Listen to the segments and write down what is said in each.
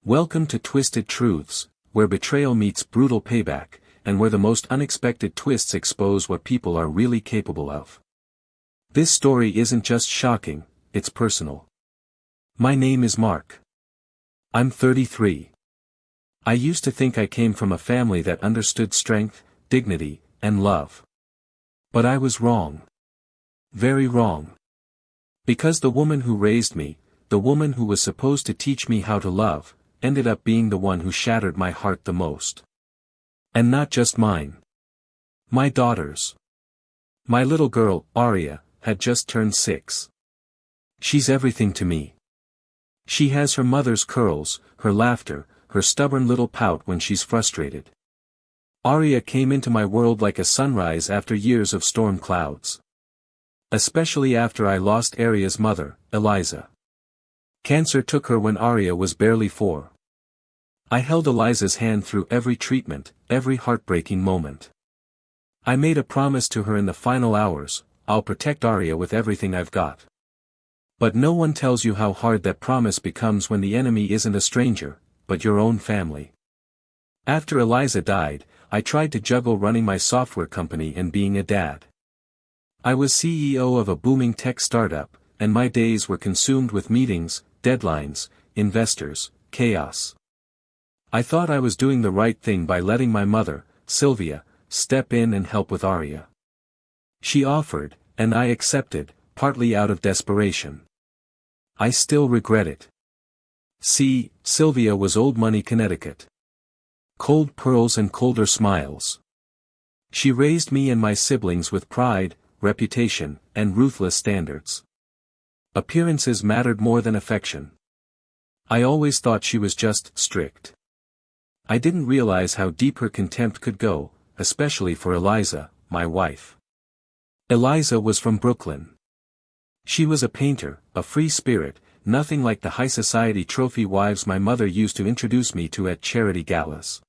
Welcome to Twisted Truths, where betrayal meets brutal payback, and where the most unexpected twists expose what people are really capable of. This story isn't just shocking, it's personal. My name is Marc. I'm 33. I used to think I came from a family that understood strength, dignity, and love. But I was wrong. Very wrong. Because the woman who raised me, the woman who was supposed to teach me how to love, ended up being the one who shattered my heart the most. And not just mine. My daughter's. My little girl, Aria, had just turned 6. She's everything to me. She has her mother's curls, her laughter, her stubborn little pout when she's frustrated. Aria came into my world like a sunrise after years of storm clouds. Especially after I lost Aria's mother, Eliza. Cancer took her when Aria was barely 4. I held Eliza's hand through every treatment, every heartbreaking moment. I made a promise to her in the final hours, I'll protect Aria with everything I've got. But no one tells you how hard that promise becomes when the enemy isn't a stranger, but your own family. After Eliza died, I tried to juggle running my software company and being a dad. I was CEO of a booming tech startup, and my days were consumed with meetings, deadlines, investors, chaos. I thought I was doing the right thing by letting my mother, Sylvia, step in and help with Aria. She offered, and I accepted, partly out of desperation. I still regret it. See, Sylvia was old money Connecticut. Cold pearls and colder smiles. She raised me and my siblings with pride, reputation, and ruthless standards. Appearances mattered more than affection. I always thought she was just strict. I didn't realize how deep her contempt could go, especially for Eliza, my wife. Eliza was from Brooklyn. She was a painter, a free spirit, nothing like the high society trophy wives my mother used to introduce me to at charity galas.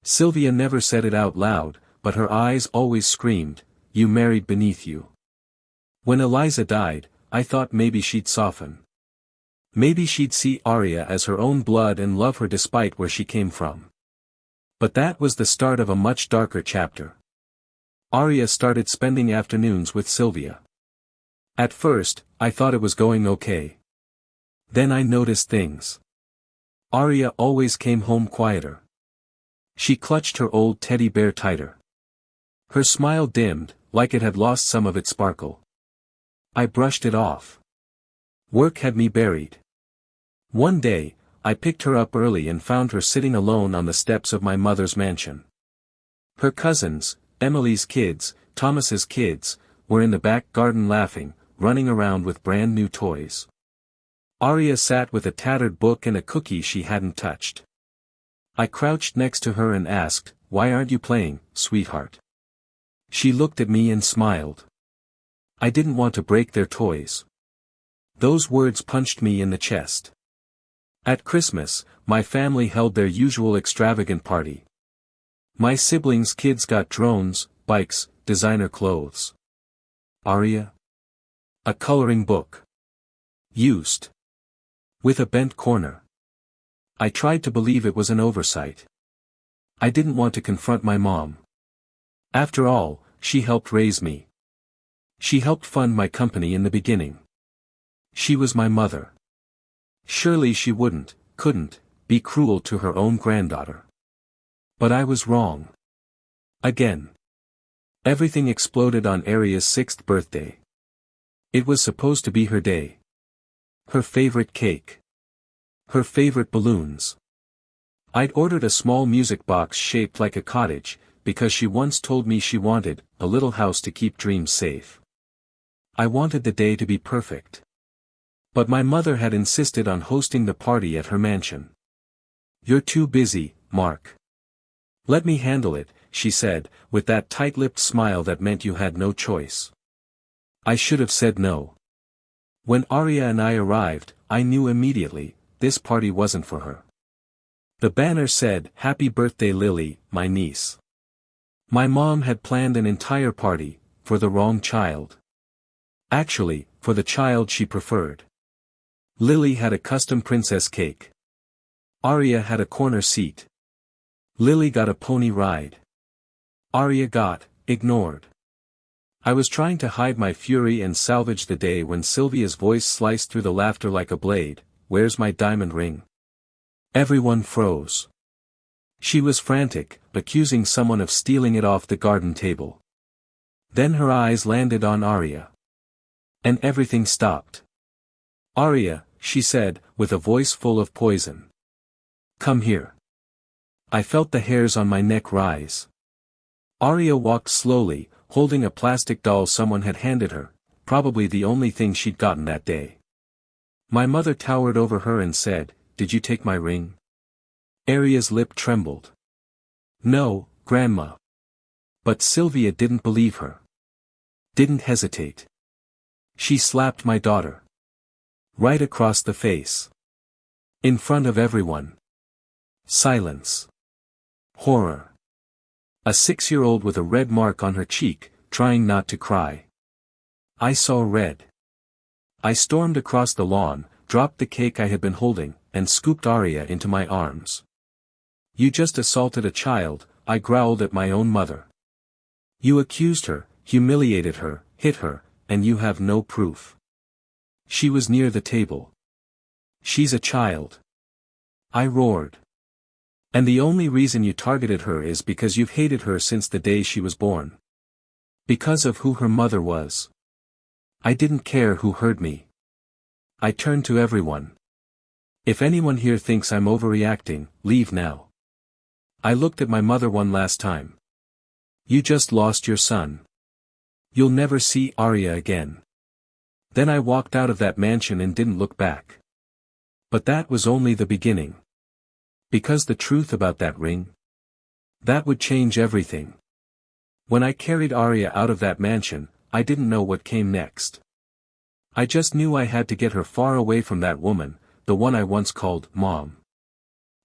Sylvia never said it out loud, but her eyes always screamed, "You married beneath you." When Eliza died, I thought maybe she'd soften. Maybe she'd see Aria as her own blood and love her despite where she came from. But that was the start of a much darker chapter. Aria started spending afternoons with Sylvia. At first, I thought it was going okay. Then I noticed things. Aria always came home quieter. She clutched her old teddy bear tighter. Her smile dimmed, like it had lost some of its sparkle. I brushed it off. Work had me buried. One day, I picked her up early and found her sitting alone on the steps of my mother's mansion. Her cousins, Emily's kids, Thomas's kids, were in the back garden laughing, running around with brand new toys. Aria sat with a tattered book and a cookie she hadn't touched. I crouched next to her and asked, "Why aren't you playing, sweetheart?" She looked at me and smiled. I didn't want to break their toys. Those words punched me in the chest. At Christmas, my family held their usual extravagant party. My siblings' kids got drones, bikes, designer clothes. Aria? A coloring book. Used. With a bent corner. I tried to believe it was an oversight. I didn't want to confront my mom. After all, she helped raise me. She helped fund my company in the beginning. She was my mother. Surely she couldn't, be cruel to her own granddaughter. But I was wrong. Again. Everything exploded on Aria's 6th birthday. It was supposed to be her day. Her favorite cake. Her favorite balloons. I'd ordered a small music box shaped like a cottage, because she once told me she wanted a little house to keep dreams safe. I wanted the day to be perfect. But my mother had insisted on hosting the party at her mansion. "You're too busy, Marc. Let me handle it," she said, with that tight-lipped smile that meant you had no choice. I should have said no. When Aria and I arrived, I knew immediately, this party wasn't for her. The banner said, "Happy birthday Lily, my niece." My mom had planned an entire party, for the wrong child. Actually, for the child she preferred. Lily had a custom princess cake. Arya had a corner seat. Lily got a pony ride. Arya got ignored. I was trying to hide my fury and salvage the day when Sylvia's voice sliced through the laughter like a blade. "Where's my diamond ring?" Everyone froze. She was frantic, accusing someone of stealing it off the garden table. Then her eyes landed on Arya. And everything stopped. "Arya," she said, with a voice full of poison. "Come here." I felt the hairs on my neck rise. Arya walked slowly, holding a plastic doll someone had handed her, probably the only thing she'd gotten that day. My mother towered over her and said, "Did you take my ring?" Arya's lip trembled. "No, Grandma." But Sylvia didn't believe her. Didn't hesitate. She slapped my daughter. Right across the face. In front of everyone. Silence. Horror. A 6-year-old with a red mark on her cheek, trying not to cry. I saw red. I stormed across the lawn, dropped the cake I had been holding, and scooped Arya into my arms. "You just assaulted a child," I growled at my own mother. "You accused her, humiliated her, hit her, and you have no proof." She was near the table. "She's a child." I roared. "And the only reason you targeted her is because you've hated her since the day she was born. Because of who her mother was. I didn't care who heard me." I turned to everyone. "If anyone here thinks I'm overreacting, leave now." I looked at my mother one last time. "You just lost your son. You'll never see Arya again." Then I walked out of that mansion and didn't look back. But that was only the beginning. Because the truth about that ring? That would change everything. When I carried Arya out of that mansion, I didn't know what came next. I just knew I had to get her far away from that woman, the one I once called Mom.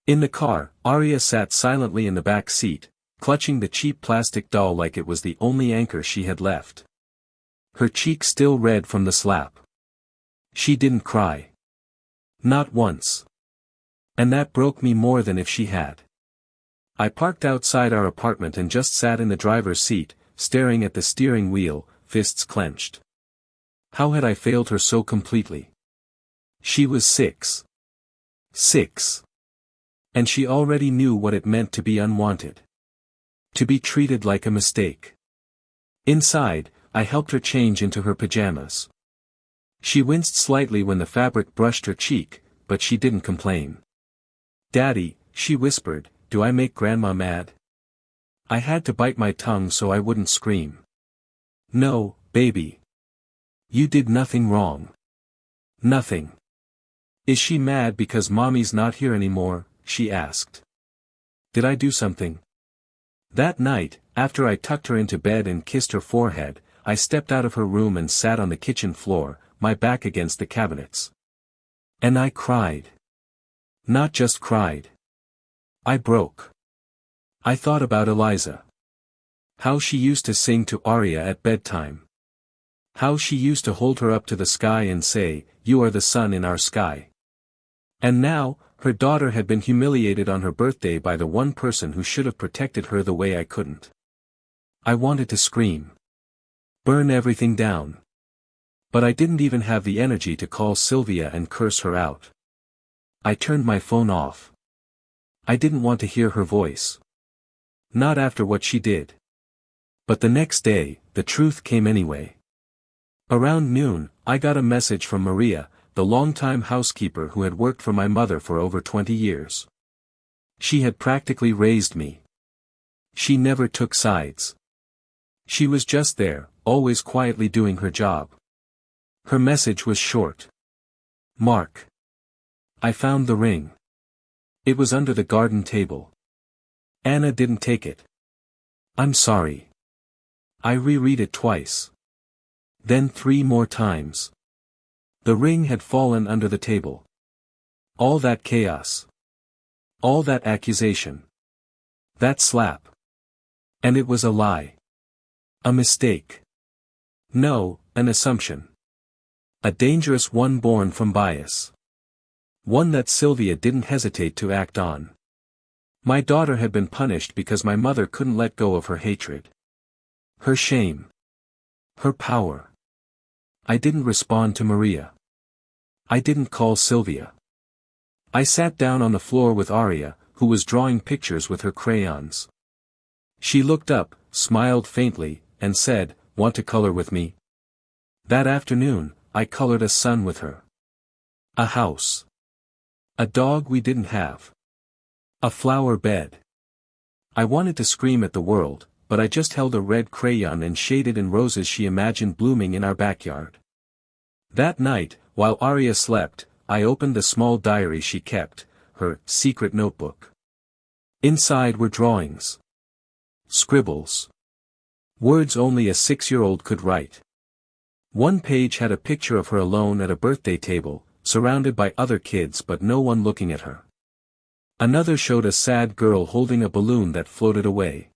In the car, Arya sat silently in the back seat, clutching the cheap plastic doll like it was the only anchor she had left. Her cheek still red from the slap. She didn't cry. Not once. And that broke me more than if she had. I parked outside our apartment and just sat in the driver's seat, staring at the steering wheel, fists clenched. How had I failed her so completely? She was 6. 6. And she already knew what it meant to be unwanted. To be treated like a mistake. Inside, I helped her change into her pajamas. She winced slightly when the fabric brushed her cheek, but she didn't complain. "Daddy," she whispered, "do I make Grandma mad?" I had to bite my tongue so I wouldn't scream. "No, baby. You did nothing wrong. Nothing." "Is she mad because Mommy's not here anymore?" she asked. "Did I do something?" That night, after I tucked her into bed and kissed her forehead, I stepped out of her room and sat on the kitchen floor, my back against the cabinets. And I cried. Not just cried. I broke. I thought about Eliza. How she used to sing to Arya at bedtime. How she used to hold her up to the sky and say, "You are the sun in our sky." And now, her daughter had been humiliated on her birthday by the one person who should have protected her the way I couldn't. I wanted to scream. Burn everything down. But I didn't even have the energy to call Sylvia and curse her out. I turned my phone off. I didn't want to hear her voice. Not after what she did. But the next day, the truth came anyway. Around noon, I got a message from Maria, the longtime housekeeper who had worked for my mother for over 20 years. She had practically raised me. She never took sides. She was just there, always quietly doing her job. Her message was short. "Mark. I found the ring. It was under the garden table. Anna didn't take it. I'm sorry." I reread it twice. Then 3 more times. The ring had fallen under the table. All that chaos. All that accusation. That slap. And it was a lie. A mistake. No, an assumption. A dangerous one born from bias. One that Sylvia didn't hesitate to act on. My daughter had been punished because my mother couldn't let go of her hatred. Her shame. Her power. I didn't respond to Maria. I didn't call Sylvia. I sat down on the floor with Arya, who was drawing pictures with her crayons. She looked up, smiled faintly, and said, "Want to color with me?" That afternoon, I colored a sun with her. A house. A dog we didn't have. A flower bed. I wanted to scream at the world, but I just held a red crayon and shaded in roses she imagined blooming in our backyard. That night, while Arya slept, I opened the small diary she kept, her secret notebook. Inside were drawings. Scribbles. Words only a 6-year-old could write. One page had a picture of her alone at a birthday table, surrounded by other kids but no one looking at her. Another showed a sad girl holding a balloon that floated away.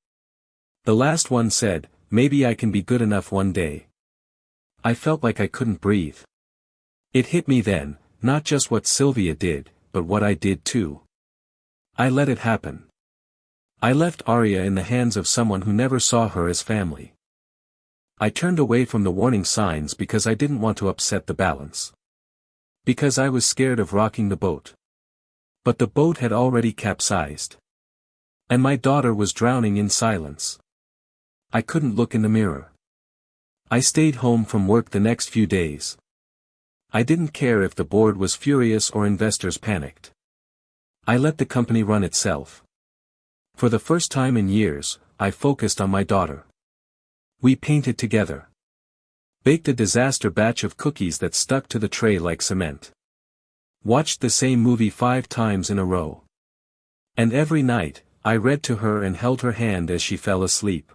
The last one said, "Maybe I can be good enough one day." I felt like I couldn't breathe. It hit me then, not just what Sylvia did, but what I did too. I let it happen. I left Arya in the hands of someone who never saw her as family. I turned away from the warning signs because I didn't want to upset the balance. Because I was scared of rocking the boat. But the boat had already capsized. And my daughter was drowning in silence. I couldn't look in the mirror. I stayed home from work the next few days. I didn't care if the board was furious or investors panicked. I let the company run itself. For the first time in years, I focused on my daughter. We painted together. Baked a disaster batch of cookies that stuck to the tray like cement. Watched the same movie 5 times in a row. And every night, I read to her and held her hand as she fell asleep.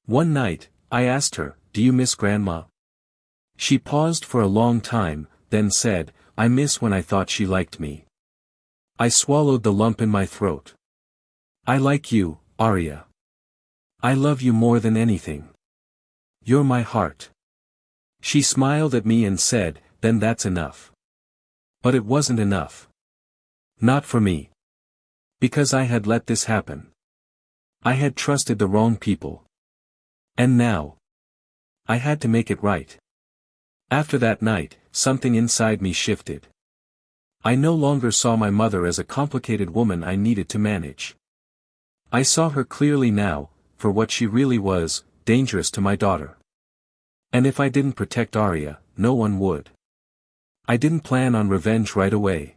One night, I asked her, "Do you miss Grandma?" She paused for a long time, then said, "I miss when I thought she liked me." I swallowed the lump in my throat. "I like you, Arya. I love you more than anything. You're my heart." She smiled at me and said, "Then that's enough." But it wasn't enough. Not for me. Because I had let this happen. I had trusted the wrong people. And now, I had to make it right. After that night, something inside me shifted. I no longer saw my mother as a complicated woman I needed to manage. I saw her clearly now, for what she really was, dangerous to my daughter. And if I didn't protect Arya, no one would. I didn't plan on revenge right away.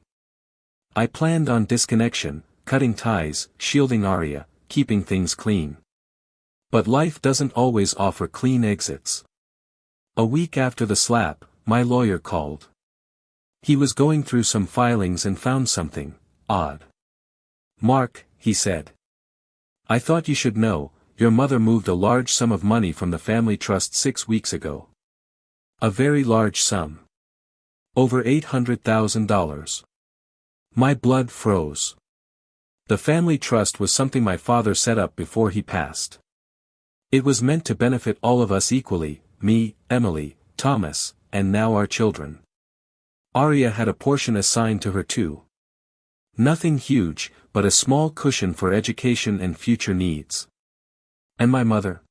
I planned on disconnection, cutting ties, shielding Arya, keeping things clean. But life doesn't always offer clean exits. A week after the slap, my lawyer called. He was going through some filings and found something odd. "Marc," he said. "I thought you should know, your mother moved a large sum of money from the family trust 6 weeks ago. A very large sum. Over $800,000. My blood froze. The family trust was something my father set up before he passed. It was meant to benefit all of us equally, me, Emily, Thomas, and now our children. Arya had a portion assigned to her too. Nothing huge, but a small cushion for education and future needs. And my mother?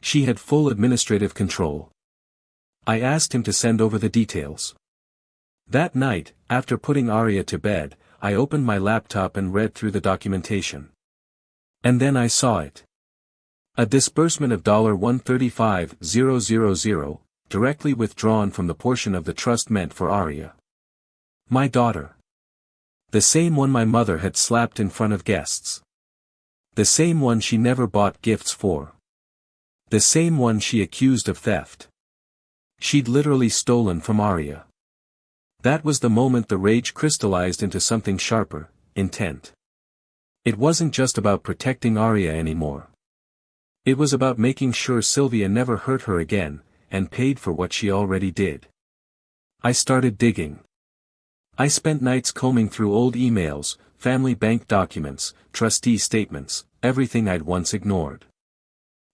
She had full administrative control. I asked him to send over the details. That night, after putting Arya to bed, I opened my laptop and read through the documentation. And then I saw it. A disbursement of $135,000, directly withdrawn from the portion of the trust meant for Arya. My daughter. The same one my mother had slapped in front of guests. The same one she never bought gifts for. The same one she accused of theft. She'd literally stolen from Arya. That was the moment the rage crystallized into something sharper, intent. It wasn't just about protecting Arya anymore. It was about making sure Sylvia never hurt her again, and paid for what she already did. I started digging. I spent nights combing through old emails, family bank documents, trustee statements, everything I'd once ignored.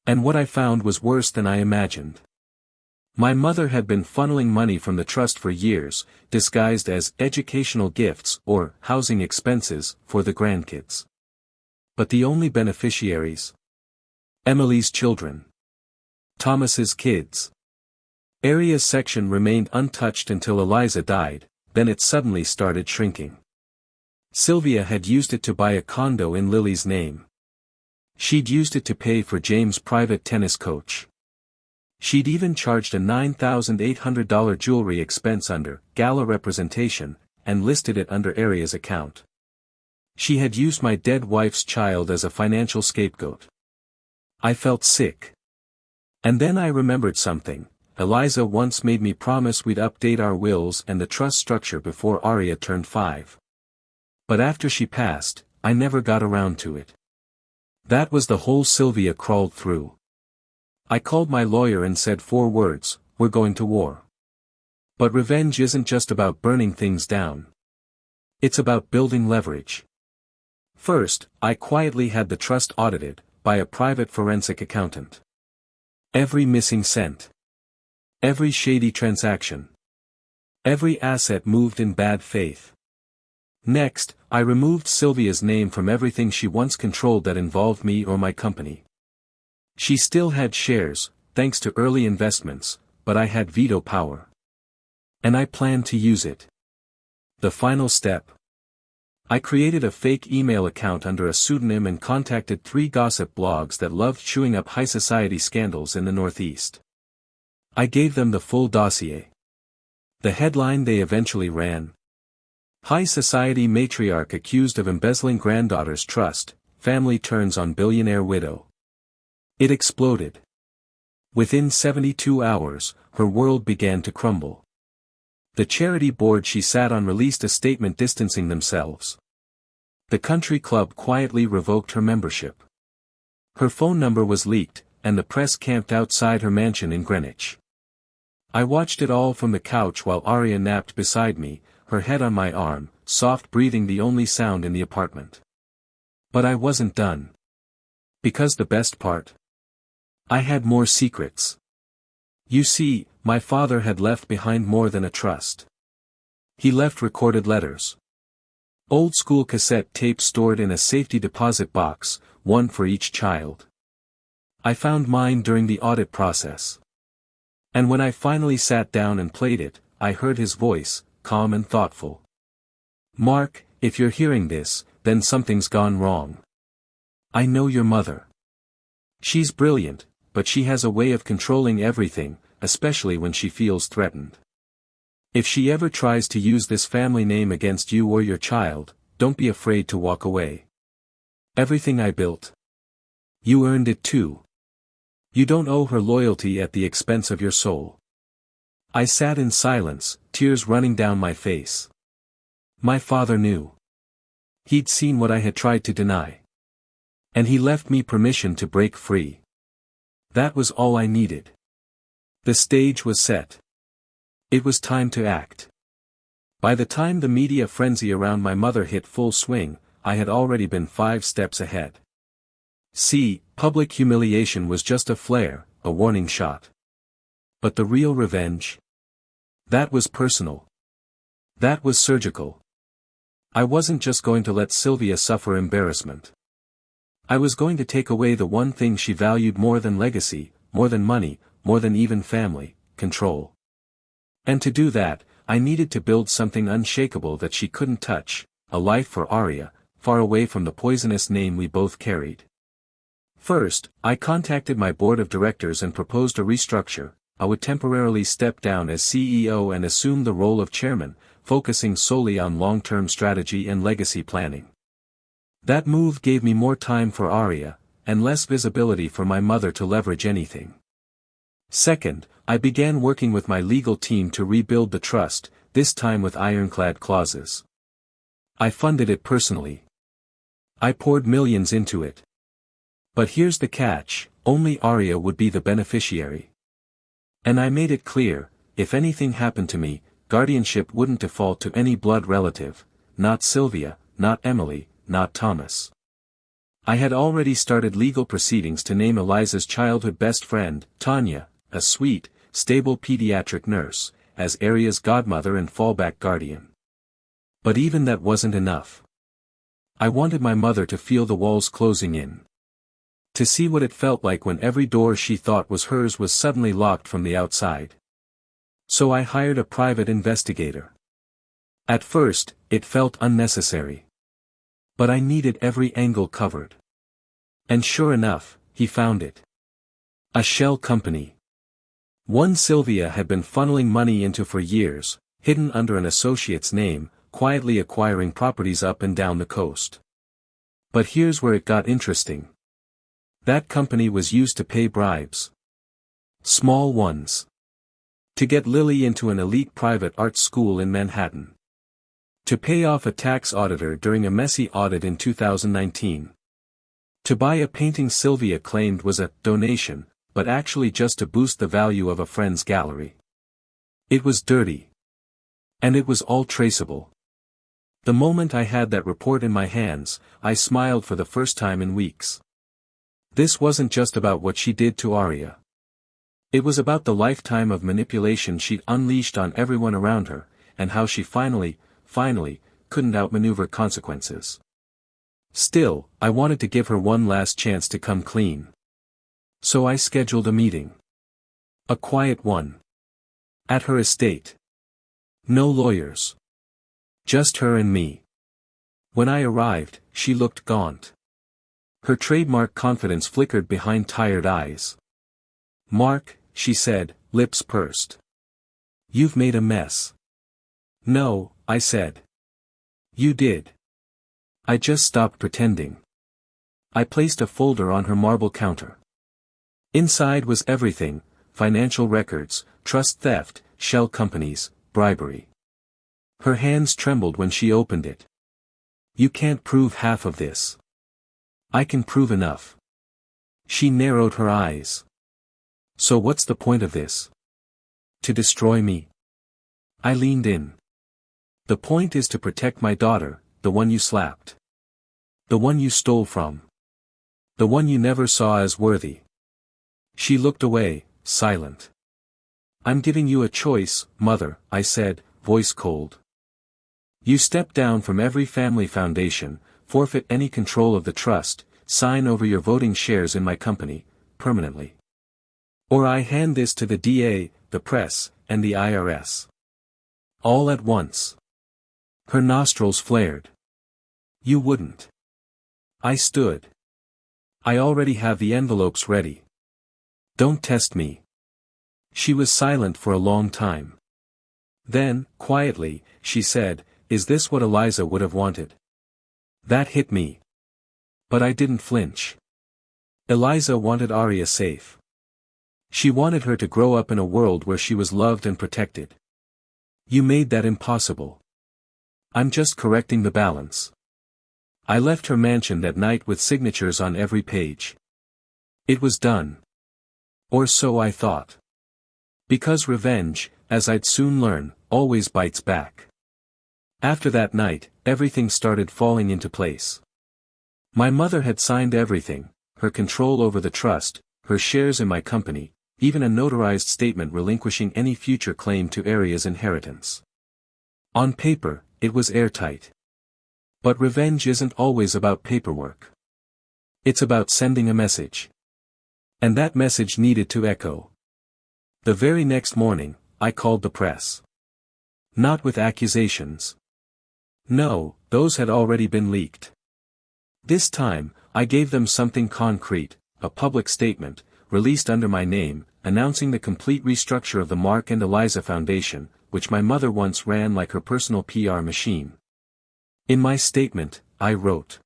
And what I found was worse than I imagined. My mother had been funneling money from the trust for years, disguised as educational gifts or housing expenses for the grandkids. But the only beneficiaries? Emily's children. Thomas's kids. Aria's section remained untouched until Eliza died, then it suddenly started shrinking. Sylvia had used it to buy a condo in Lily's name. She'd used it to pay for James' private tennis coach. She'd even charged a $9,800 jewelry expense under gala representation, and listed it under Aria's account. She had used my dead wife's child as a financial scapegoat. I felt sick. And then I remembered something. Eliza once made me promise we'd update our wills and the trust structure before Aria turned 5. But after she passed, I never got around to it. That was the hole Sylvia crawled through. I called my lawyer and said 4 words, we're going to war. But revenge isn't just about burning things down. It's about building leverage. First, I quietly had the trust audited, by a private forensic accountant. Every missing cent. Every shady transaction. Every asset moved in bad faith. Next, I removed Sylvia's name from everything she once controlled that involved me or my company. She still had shares, thanks to early investments, but I had veto power. And I planned to use it. The final step. I created a fake email account under a pseudonym and contacted 3 gossip blogs that loved chewing up high society scandals in the Northeast. I gave them the full dossier. The headline they eventually ran: High society matriarch accused of embezzling granddaughter's trust, family turns on billionaire widow. It exploded. Within 72 hours, her world began to crumble. The charity board she sat on released a statement distancing themselves. The country club quietly revoked her membership. Her phone number was leaked, and the press camped outside her mansion in Greenwich. I watched it all from the couch while Aria napped beside me, her head on my arm, soft breathing the only sound in the apartment. But I wasn't done. Because the best part? I had more secrets. You see, my father had left behind more than a trust. He left recorded letters. Old-school cassette tapes stored in a safety deposit box, one for each child. I found mine during the audit process. And when I finally sat down and played it, I heard his voice, calm and thoughtful. Mark, if you're hearing this, then something's gone wrong. I know your mother. She's brilliant, but she has a way of controlling everything, especially when she feels threatened. If she ever tries to use this family name against you or your child, don't be afraid to walk away. Everything I built. You earned it too. You don't owe her loyalty at the expense of your soul. I sat in silence, tears running down my face. My father knew. He'd seen what I had tried to deny. And he left me permission to break free. That was all I needed. The stage was set. It was time to act. By the time the media frenzy around my mother hit full swing, I had already been 5 steps ahead. See, public humiliation was just a flare, a warning shot. But the real revenge? That was personal. That was surgical. I wasn't just going to let Sylvia suffer embarrassment. I was going to take away the one thing she valued more than legacy, more than money, more than even family: control. And to do that, I needed to build something unshakable that she couldn't touch, a life for Aria, far away from the poisonous name we both carried. First, I contacted my board of directors and proposed a restructure. I would temporarily step down as CEO and assume the role of chairman, focusing solely on long-term strategy and legacy planning. That move gave me more time for Aria, and less visibility for my mother to leverage anything. Second, I began working with my legal team to rebuild the trust, this time with ironclad clauses. I funded it personally. I poured millions into it. But here's the catch: only Aria would be the beneficiary. And I made it clear, if anything happened to me, guardianship wouldn't default to any blood relative, not Sylvia, not Emily, not Thomas. I had already started legal proceedings to name Eliza's childhood best friend, Tanya, a sweet, stable pediatric nurse, as Aria's godmother and fallback guardian. But even that wasn't enough. I wanted my mother to feel the walls closing in. To see what it felt like when every door she thought was hers was suddenly locked from the outside. So I hired a private investigator. At first, it felt unnecessary. But I needed every angle covered. And sure enough, he found it. A shell company. One Sylvia had been funneling money into for years, hidden under an associate's name, quietly acquiring properties up and down the coast. But here's where it got interesting. That company was used to pay bribes. Small ones. To get Lily into an elite private art school in Manhattan. To pay off a tax auditor during a messy audit in 2019. To buy a painting Sylvia claimed was a donation, but actually just to boost the value of a friend's gallery. It was dirty. And it was all traceable. The moment I had that report in my hands, I smiled for the first time in weeks. This wasn't just about what she did to Aria. It was about the lifetime of manipulation she'd unleashed on everyone around her, and how she finally, couldn't outmaneuver consequences. Still, I wanted to give her one last chance to come clean. So I scheduled a meeting. A quiet one. At her estate. No lawyers. Just her and me. When I arrived, she looked gaunt. Her trademark confidence flickered behind tired eyes. "Marc," she said, lips pursed. "You've made a mess." "No," I said. "You did." I just stopped pretending. I placed a folder on her marble counter. Inside was everything: financial records, trust theft, shell companies, bribery. Her hands trembled when she opened it. "You can't prove half of this." "I can prove enough." She narrowed her eyes. "So what's the point of this? To destroy me?" I leaned in. "The point is to protect my daughter, the one you slapped. The one you stole from. The one you never saw as worthy." She looked away, silent. "I'm giving you a choice, Mother," I said, voice cold. "You step down from every family foundation, forfeit any control of the trust, sign over your voting shares in my company, permanently. Or I hand this to the DA, the press, and the IRS. All at once." Her nostrils flared. "You wouldn't." I stood. "I already have the envelopes ready. Don't test me." She was silent for a long time. Then, quietly, she said, "Is this what Eliza would have wanted?" That hit me. But I didn't flinch. Eliza wanted Aria safe. She wanted her to grow up in a world where she was loved and protected. You made that impossible. I'm just correcting the balance. I left her mansion that night with signatures on every page. It was done. Or so I thought. Because revenge, as I'd soon learn, always bites back. After that night, everything started falling into place. My mother had signed everything: her control over the trust, her shares in my company, even a notarized statement relinquishing any future claim to Aria's inheritance. On paper, it was airtight. But revenge isn't always about paperwork. It's about sending a message. And that message needed to echo. The very next morning, I called the press. Not with accusations. No, those had already been leaked. This time, I gave them something concrete: a public statement, released under my name, announcing the complete restructure of the Marc and Eliza Foundation, which my mother once ran like her personal PR machine. In my statement, I wrote,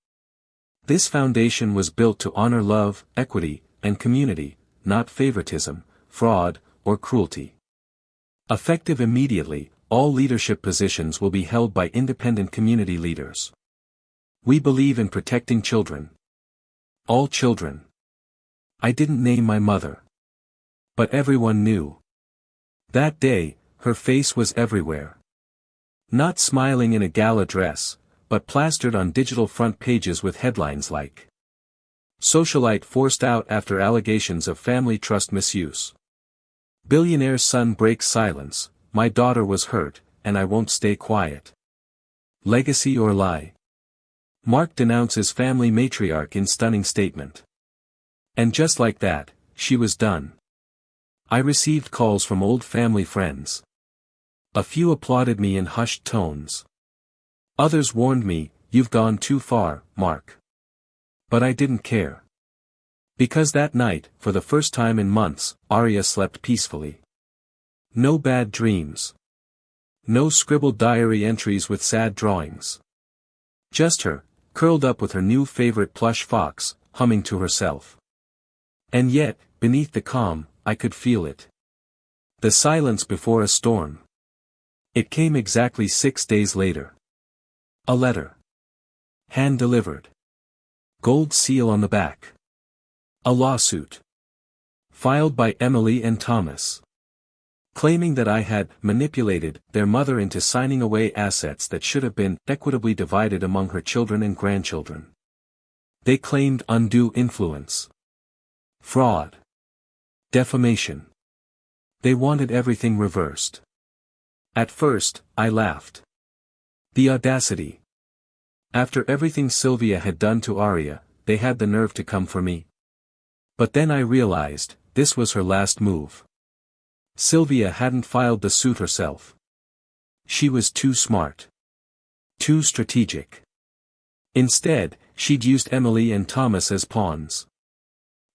"This foundation was built to honor love, equity, and community, not favoritism, fraud, or cruelty. Effective immediately, all leadership positions will be held by independent community leaders. We believe in protecting children. All children." I didn't name my mother. But everyone knew. That day, her face was everywhere. Not smiling in a gala dress, but plastered on digital front pages with headlines like, "Socialite forced out after allegations of family trust misuse." Billionaire's son breaks silence, my daughter was hurt, and I won't stay quiet. Legacy or lie? Marc denounces family matriarch in stunning statement. And just like that, she was done. I received calls from old family friends. A few applauded me in hushed tones. Others warned me, "You've gone too far, Marc." But I didn't care. Because that night, for the first time in months, Arya slept peacefully. No bad dreams. No scribbled diary entries with sad drawings. Just her, curled up with her new favorite plush fox, humming to herself. And yet, beneath the calm, I could feel it. The silence before a storm. It came exactly 6 days later. A letter. Hand-delivered. Gold seal on the back. A lawsuit. Filed by Emily and Thomas. Claiming that I had manipulated their mother into signing away assets that should have been equitably divided among her children and grandchildren. They claimed undue influence. Fraud. Defamation. They wanted everything reversed. At first, I laughed. The audacity. After everything Sylvia had done to Arya, they had the nerve to come for me. But then I realized, this was her last move. Sylvia hadn't filed the suit herself. She was too smart. Too strategic. Instead, she'd used Emily and Thomas as pawns.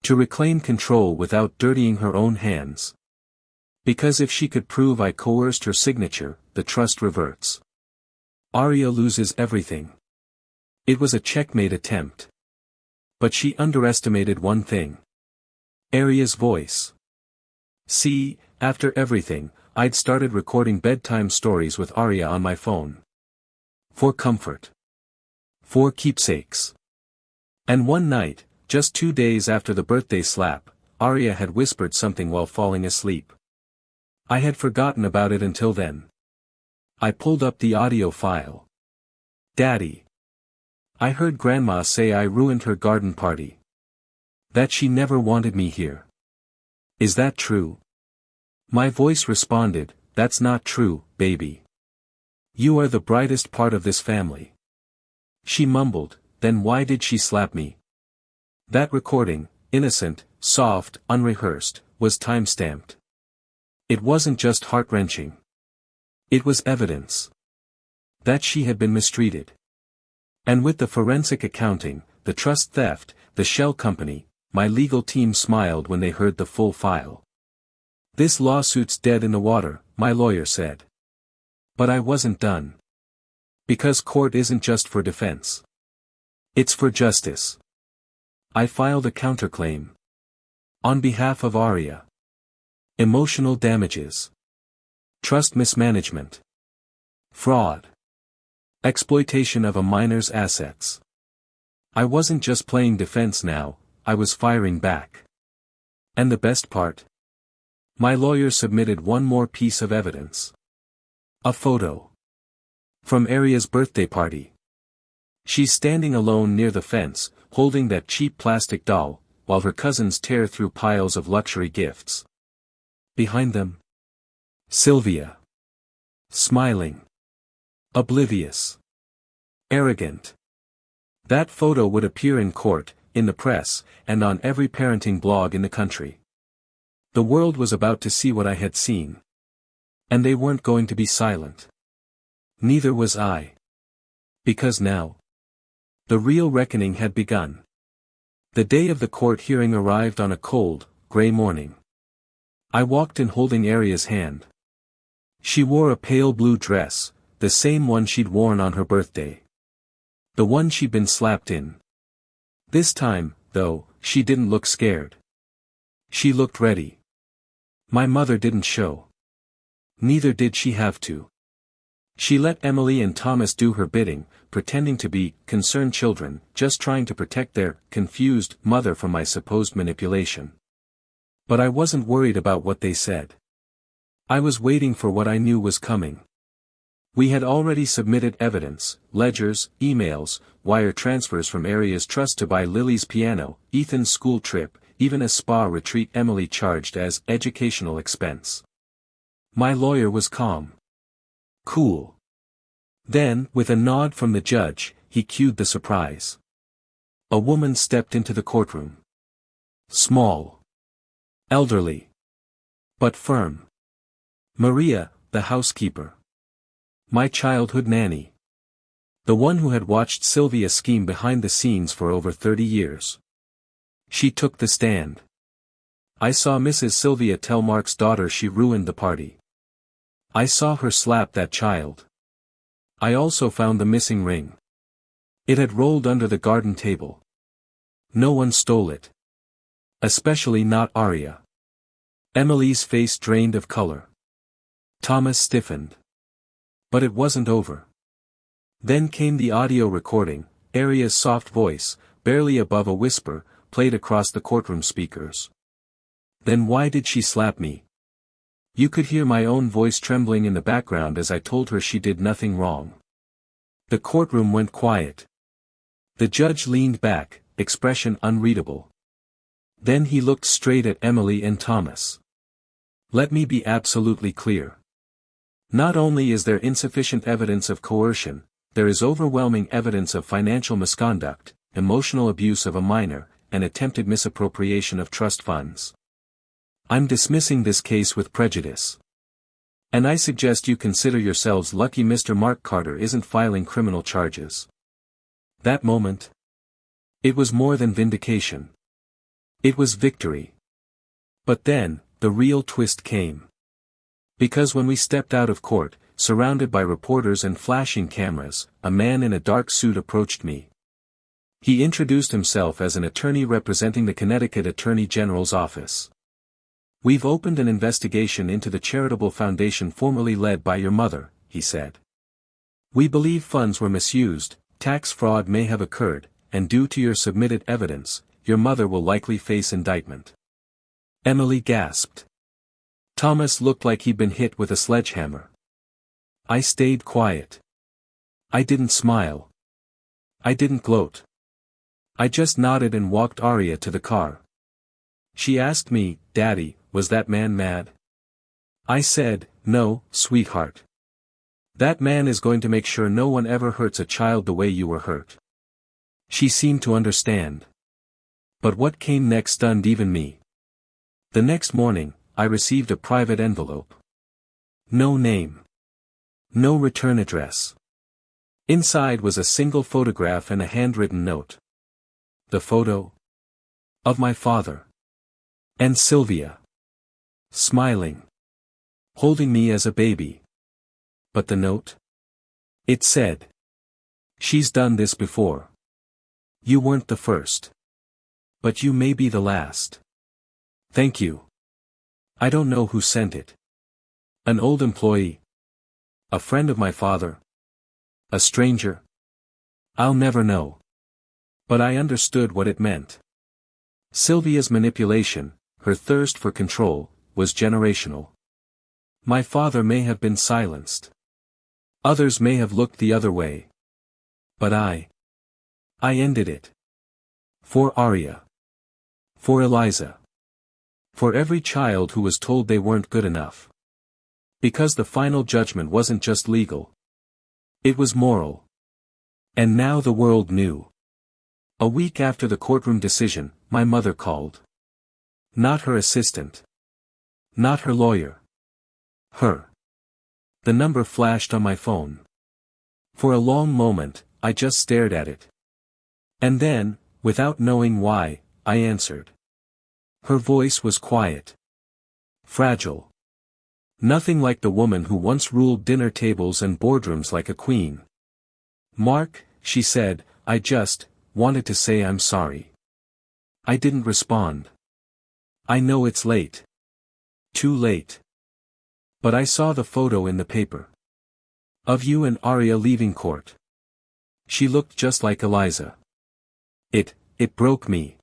To reclaim control without dirtying her own hands. Because if she could prove I coerced her signature, the trust reverts. Arya loses everything. It was a checkmate attempt. But she underestimated one thing. Arya's voice. See, after everything, I'd started recording bedtime stories with Arya on my phone. For comfort. For keepsakes. And one night, just 2 days after the birthday slap, Arya had whispered something while falling asleep. I had forgotten about it until then. I pulled up the audio file. Daddy. I heard Grandma say I ruined her garden party. That she never wanted me here. Is that true? My voice responded, that's not true, baby. You are the brightest part of this family. She mumbled, then why did she slap me? That recording, innocent, soft, unrehearsed, was time-stamped. It wasn't just heart-wrenching. It was evidence. That she had been mistreated. And with the forensic accounting, the trust theft, the shell company, my legal team smiled when they heard the full file. This lawsuit's dead in the water, my lawyer said. But I wasn't done. Because court isn't just for defense. It's for justice. I filed a counterclaim. On behalf of Arya. Emotional damages. Trust mismanagement. Fraud. Exploitation of a minor's assets. I wasn't just playing defense now, I was firing back. And the best part? My lawyer submitted one more piece of evidence. A photo. From Arya's birthday party. She's standing alone near the fence, holding that cheap plastic doll, while her cousins tear through piles of luxury gifts. Behind them. Sylvia. Smiling. Oblivious. Arrogant. That photo would appear in court, in the press, and on every parenting blog in the country. The world was about to see what I had seen. And they weren't going to be silent. Neither was I. Because now. The real reckoning had begun. The day of the court hearing arrived on a cold, gray morning. I walked in holding Arya's hand. She wore a pale blue dress, the same one she'd worn on her birthday. The one she'd been slapped in. This time, though, she didn't look scared. She looked ready. My mother didn't show. Neither did she have to. She let Emily and Thomas do her bidding, pretending to be concerned children, just trying to protect their confused mother from my supposed manipulation. But I wasn't worried about what they said. I was waiting for what I knew was coming. We had already submitted evidence, ledgers, emails, wire transfers from Arya's trust to buy Lily's piano, Ethan's school trip, even a spa retreat Emily charged as educational expense. My lawyer was calm. Cool. Then, with a nod from the judge, he cued the surprise. A woman stepped into the courtroom. Small. Elderly. But firm. Maria, the housekeeper. My childhood nanny. The one who had watched Sylvia scheme behind the scenes for over 30 years. She took the stand. I saw Mrs. Sylvia tell Marc's daughter she ruined the party. I saw her slap that child. I also found the missing ring. It had rolled under the garden table. No one stole it. Especially not Arya. Emily's face drained of color. Thomas stiffened. But it wasn't over. Then came the audio recording, Arya's soft voice, barely above a whisper, played across the courtroom speakers. Then why did she slap me? You could hear my own voice trembling in the background as I told her she did nothing wrong. The courtroom went quiet. The judge leaned back, expression unreadable. Then he looked straight at Emily and Thomas. Let me be absolutely clear. Not only is there insufficient evidence of coercion, there is overwhelming evidence of financial misconduct, emotional abuse of a minor, and attempted misappropriation of trust funds. I'm dismissing this case with prejudice. And I suggest you consider yourselves lucky Mr. Marc Carter isn't filing criminal charges. That moment. It was more than vindication. It was victory. But then, the real twist came. Because when we stepped out of court, surrounded by reporters and flashing cameras, a man in a dark suit approached me. He introduced himself as an attorney representing the Connecticut Attorney General's office. We've opened an investigation into the charitable foundation formerly led by your mother, he said. We believe funds were misused, tax fraud may have occurred, and due to your submitted evidence, your mother will likely face indictment. Emily gasped. Thomas looked like he'd been hit with a sledgehammer. I stayed quiet. I didn't smile. I didn't gloat. I just nodded and walked Arya to the car. She asked me, Daddy, was that man mad? I said, no, sweetheart. That man is going to make sure no one ever hurts a child the way you were hurt. She seemed to understand. But what came next stunned even me. The next morning, I received a private envelope. No name. No return address. Inside was a single photograph and a handwritten note. The photo? Of my father. And Sylvia. Smiling. Holding me as a baby. But the note? It said. She's done this before. You weren't the first. But you may be the last. Thank you. I don't know who sent it. An old employee. A friend of my father. A stranger. I'll never know. But I understood what it meant. Sylvia's manipulation, her thirst for control, was generational. My father may have been silenced. Others may have looked the other way. But I ended it. For Arya. For Eliza. For every child who was told they weren't good enough. Because the final judgment wasn't just legal. It was moral. And now the world knew. A week after the courtroom decision, my mother called. Not her assistant. Not her lawyer. Her. The number flashed on my phone. For a long moment, I just stared at it. And then, without knowing why, I answered. Her voice was quiet. Fragile. Nothing like the woman who once ruled dinner tables and boardrooms like a queen. Marc, she said, I just wanted to say I'm sorry. I didn't respond. I know it's late. Too late. But I saw the photo in the paper. Of you and Arya leaving court. She looked just like Eliza. It broke me.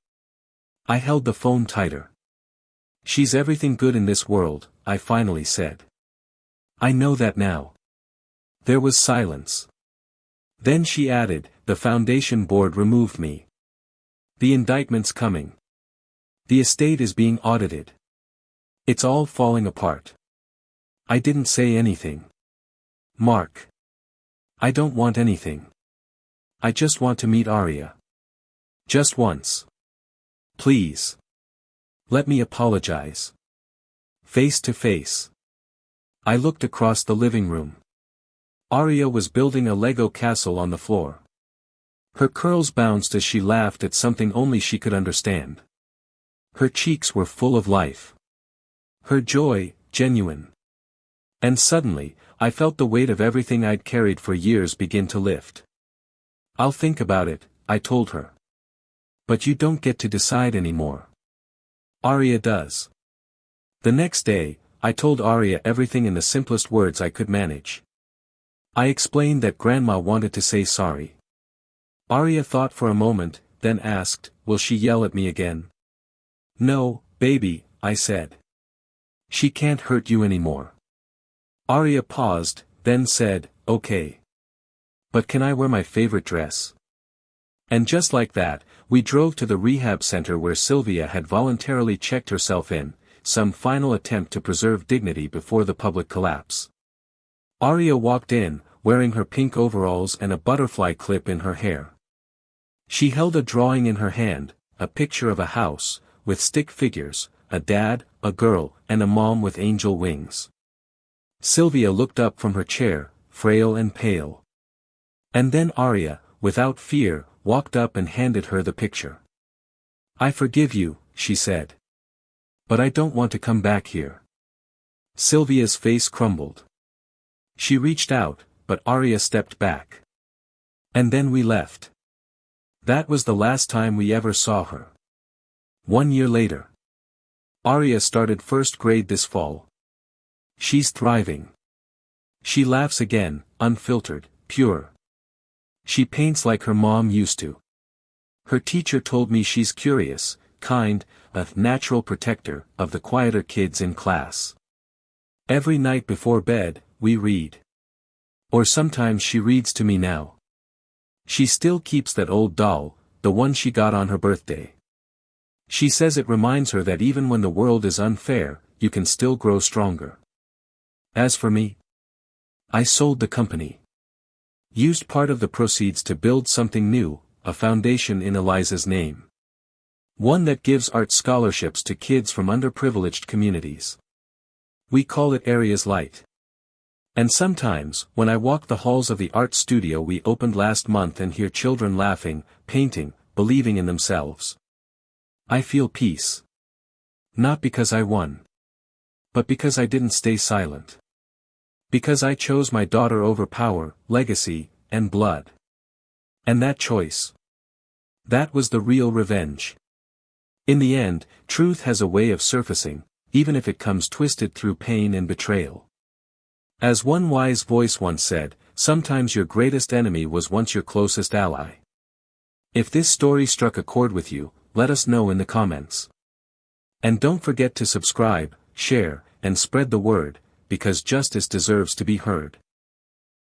I held the phone tighter. She's everything good in this world, I finally said. I know that now. There was silence. Then she added, the foundation board removed me. The indictment's coming. The estate is being audited. It's all falling apart. I didn't say anything. Marc. I don't want anything. I just want to meet Arya. Just once. Please. Let me apologize. Face to face. I looked across the living room. Arya was building a Lego castle on the floor. Her curls bounced as she laughed at something only she could understand. Her cheeks were full of life. Her joy, genuine. And suddenly, I felt the weight of everything I'd carried for years begin to lift. I'll think about it, I told her. But you don't get to decide anymore. Arya does. The next day, I told Arya everything in the simplest words I could manage. I explained that Grandma wanted to say sorry. Arya thought for a moment, then asked, will she yell at me again? No, baby, I said. She can't hurt you anymore. Arya paused, then said, okay. But can I wear my favorite dress? And just like that, we drove to the rehab center where Sylvia had voluntarily checked herself in, some final attempt to preserve dignity before the public collapse. Arya walked in, wearing her pink overalls and a butterfly clip in her hair. She held a drawing in her hand, a picture of a house, with stick figures, a dad, a girl, and a mom with angel wings. Sylvia looked up from her chair, frail and pale. And then Arya, without fear, walked up and handed her the picture. I forgive you, she said. But I don't want to come back here. Sylvia's face crumbled. She reached out, but Arya stepped back. And then we left. That was the last time we ever saw her. 1 year later. Arya started first grade this fall. She's thriving. She laughs again, unfiltered, pure. She paints like her mom used to. Her teacher told me she's curious, kind, a natural protector of the quieter kids in class. Every night before bed, we read. Or sometimes she reads to me now. She still keeps that old doll, the one she got on her birthday. She says it reminds her that even when the world is unfair, you can still grow stronger. As for me, I sold the company. Used part of the proceeds to build something new, a foundation in Eliza's name. One that gives art scholarships to kids from underprivileged communities. We call it Areas Light. And sometimes, when I walk the halls of the art studio we opened last month and hear children laughing, painting, believing in themselves, I feel peace. Not because I won. But because I didn't stay silent. Because I chose my daughter over power, legacy, and blood. And that choice. That was the real revenge. In the end, truth has a way of surfacing, even if it comes twisted through pain and betrayal. As one wise voice once said, sometimes your greatest enemy was once your closest ally. If this story struck a chord with you, let us know in the comments. And don't forget to subscribe, share, and spread the word, because justice deserves to be heard.